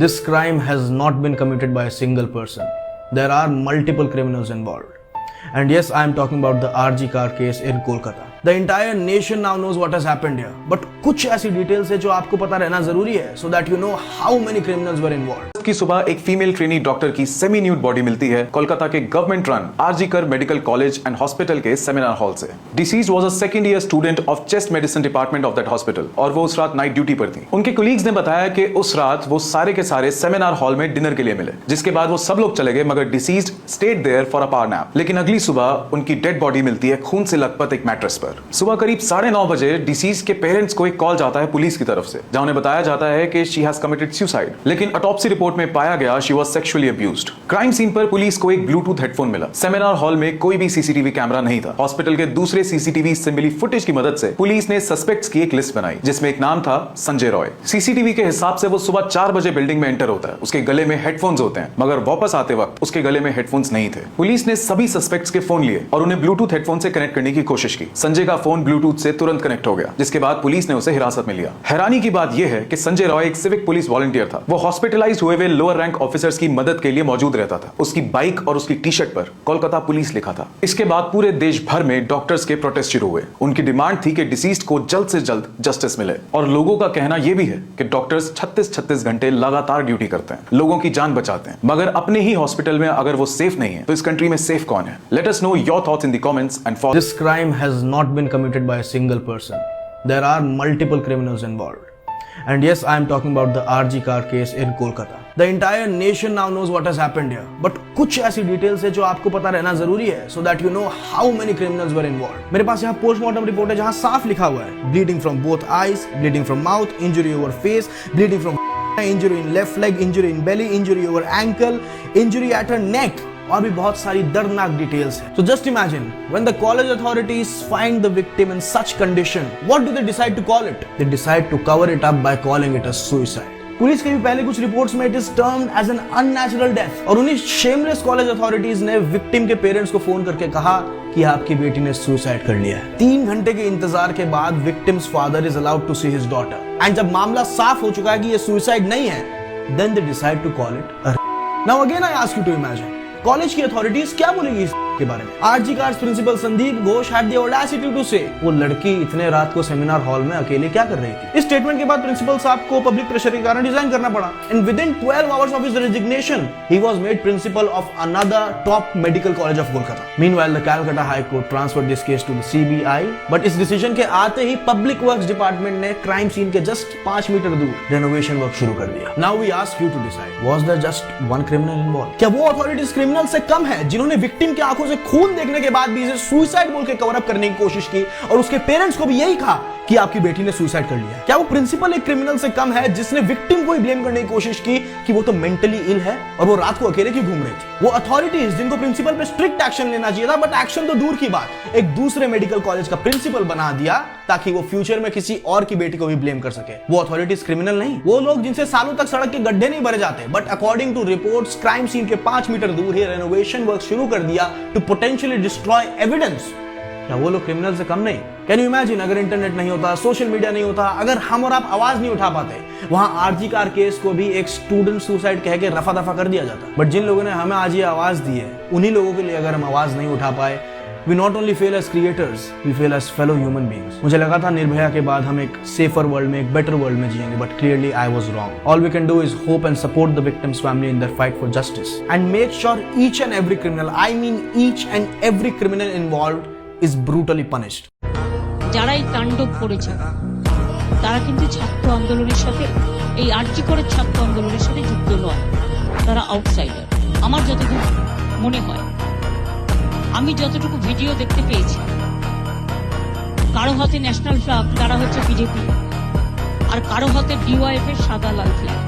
This crime has not been committed by a single person. There are multiple criminals involved. And yes, I am talking about the RG car case in Kolkata. The entire nation now knows what has happened here. But कुछ ऐसी details है जो आपको पता रहना जरूरी है, so that you know how many criminals were involved. की सुबह एक फीमेल ट्रेनी डॉक्टर की सेमी न्यूड बॉडी मिलती है कोलकाता के गवर्नमेंट रन आरजी कर मेडिकल कॉलेज एंड हॉस्पिटल के सेमिनार हॉल से। Deceased was a second year student of chest medicine department of that hospital और वो उस रात नाइट ड्यूटी पर थी। उनके कोलीग्स ने बताया कि उस रात वो सारे के सारे सेमिनार हॉल में डिनर के लिए मिले, जिसके बाद वो सब लोग चले गए मगर diseased stayed there for a power nap. लेकिन अगली सुबह उनकी डेड बॉडी मिलती है खून से लथपथ एक मैट्रेस पर। सुबह करीब 9:30 बजे डिसीज्ड के पेरेंट्स को एक कॉल जाता है पुलिस की तरफ से, जहां उन्हें बताया जाता है कि शी हैज कमिटेड सुसाइड। लेकिन ऑटोप्सी रिपोर्ट में पाया गया she was sexually abused। Crime scene पर पुलिस को एक ब्लूटूथ हेडफोन मिला। सेमिनार हॉल में कोई भी सीसीटीवी कैमरा नहीं था। हॉस्पिटल के दूसरे सीसीटीवी से मिली फुटेज की मदद से पुलिस ने सस्पेक्ट्स की एक लिस्ट बनाई, जिसमें एक नाम था संजय रॉय। सीसीटीवी के हिसाब से वो सुबह 4 बजे बिल्डिंग में एंटर होता है। उसके गले में हेडफोन्स होते हैं, मगर वापस आते वक्त उसके गले में हेडफोन्स नहीं थे। पुलिस ने सभी सस्पेक्ट्स के फोन लिए और उन्हें ब्लूटूथ हेडफोन से कनेक्ट करने की कोशिश की। संजय का फोन ब्लूटूथ से तुरंत कनेक्ट हो गया, जिसके बाद पुलिस ने उसे हिरासत में लिया। हैरानी की बात यह है कि संजय रॉय एक सिविक पुलिस वॉलंटियर था। वो हॉस्पिटलाइज्ड हुए वे लोअर रैंक ऑफिसर्स की मदद के लिए मौजूद रहता था। उसकी बाइक और उसकी टी शर्ट पर कोलकाता पुलिस लिखा था। इसके बाद पूरे देश भर में डॉक्टर्स के प्रोटेस्ट शुरू हुए। उनकी डिमांड थी कि डिसीज्ड को जल्द से जल्द जस्टिस मिले। और लोगों का कहना यह भी है कि डॉक्टर्स 36 घंटे लगातार ड्यूटी करते हैं, लोगों की जान बचाते हैं, मगर अपने ही हॉस्पिटल में अगर वो सेफ नहीं है तो इस कंट्री में सेफ कौन है? Let us know your thoughts in the comments and follow. This crime has not been committed by a single person. There are multiple criminals involved. And yes, I am talking about the RG car case in Kolkata. The entire nation now knows what has happened here. But कुछ ऐसी details है जो आपको पता रहना जरूरी है, so that you know how many criminals were involved. मेरे पास यहाँ पोस्टमार्टम रिपोर्ट है जहाँ साफ लिखा हुआ है bleeding from both eyes, bleeding from mouth, injury over face, bleeding from injury in left leg, injury in belly, injury over ankle, injury at her neck. और भी बहुत सारी दर्दनाक डिटेल्स है। So just imagine when the college authorities find the victim in such condition, what do they decide to call it? They decide to cover it up by calling it a suicide. Police के भी पहले कुछ reports में it is termed as an unnatural death. और उन्हीं shameless college authorities ने victim के parents को फोन करके कहा कि आपकी बेटी ने सुसाइड कर लिया है। 3 घंटे के इंतजार के बाद victim's father is allowed to see his daughter. And जब मामला साफ हो चुका है कि ये सुसाइड नहीं है, then they decide to call it. Now again I ask you to imagine, college की अथॉरिटीज क्या बोलेगी इस के बारे में? RG Kar's principal Sandip Ghosh had the audacity to say वो लड़की इतने रात को सेमिनार हॉल में अकेले क्या कर रही थी? इस स्टेटमेंट के बाद प्रिंसिपल साहब को पब्लिक प्रेशर के कारण रिजाइन करना पड़ा। And within 12 hours of his resignation he was made principal of another top medical college of Kolkata. Meanwhile the Calcutta high court transferred this case to the CBI, but इस decision के आते ही public works department ने crime scene के just 5 metre दूर renovation work शुरू कर दिया। Now we ask you to decide, was there just one criminal involve? क्या वो अथॉरिटीज क्रिमिनल से कम है जिन्होंने विक्टिम की आंखों से खून देखने के बाद भी इसे सुसाइड बोल के कवर अप करने की कोशिश की और उसके पेरेंट्स को भी यही कहा कि आपकी बेटी ने सुसाइड कर लिया? क्या वो प्रिंसिपल एक क्रिमिनल से कम है जिसने विक्टिम को ही ब्लेम करने की कोशिश की कि वो तो मेंटली इल है और वो रात को अकेले क्यों घूम रही थी? वो अथॉरिटीज जिनको प्रिंसिपल पे स्ट्रिक्ट एक्शन लेना चाहिए था, बट एक्शन तो दूर की बात, एक दूसरे मेडिकल कॉलेज का प्रिंसिपल बना दिया ताकि वो फ्यूचर में किसी और की बेटी को भी ब्लेम कर सके। वो अथॉरिटीज क्रिमिनल नहीं, वो लोग जिनसे सालों तक सड़क के गड्ढे नहीं भरे जाते, but according to reports crime scene के 5 मीटर दूर ही रेनोवेशन वर्क शुरू कर दिया टू पोटेंशियली डिस्ट्रॉय एविडेंस। क्या वो लोग क्रिमिनल से कम नहीं? कैन यू इमेजिन, अगर इंटरनेट नहीं होता, सोशल मीडिया नहीं होता, अगर हम और आप आवाज नहीं उठा पाते, वहां आरजी कार केस को भी एक स्टूडेंट सुसाइड कह के रफा दफा कर दिया जाता। बट जिन लोगों ने हमें आज ये आवाज दी है, उन्हीं लोगों के लिए अगर हम आवाज नहीं उठा पाए, we not only fail as creators, we fail as fellow human beings. मुझे लगा था निर्भया के बाद हम एक सेफर वर्ल्ड में, एक बेटर वर्ल्ड में जिएंगे, but clearly I was wrong. All we can do is hope and support the victim's family in their fight for justice and make sure each and every criminal, I mean each and every criminal involved is brutally punished. যারা এই তাণ্ডব করেছে তারা কিন্তু ছাত্র আন্দোলনের সাথে, এই আরজি করে ছাত্র আন্দোলনের সাথে যুক্ত নয়, তারা আউটসাইডার। আমার যতটুকু মনে হয়, আমি যতটুকু ভিডিও দেখতে পেয়েছি, কারো হাতে ন্যাশনাল ফ্ল্যাগ, তারা হচ্ছে বিজেপি, আর কারো হাতে ডিওয়াইএফ এর সাদা লাল ফ্ল্যাগ।